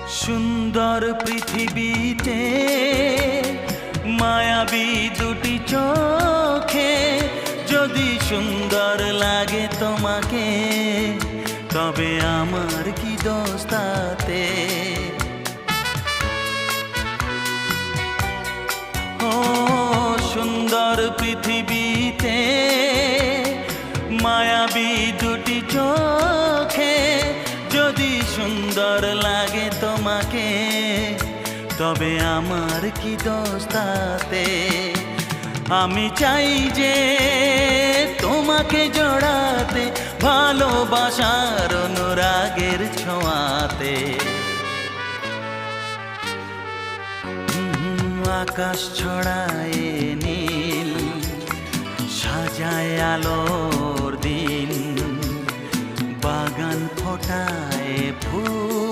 সুন্দর পৃথিবীতে মায়াবী দুটি চোখে যদি সুন্দর লাগে তোমাকে, তবে আমার কি দোষ তাতে? ও সুন্দর পৃথিবীতে মায়াবী দুটি চোখে যদি সুন্দর লাগে তোমাকে, তবে আমার কি দোষ তাতে? আমি চাই যে তোমাকে জড়াতে, ভালোবাসার অনুরাগের ছোঁয়াতে। আকাশ ছড়ায় নীল, সাজায় আলো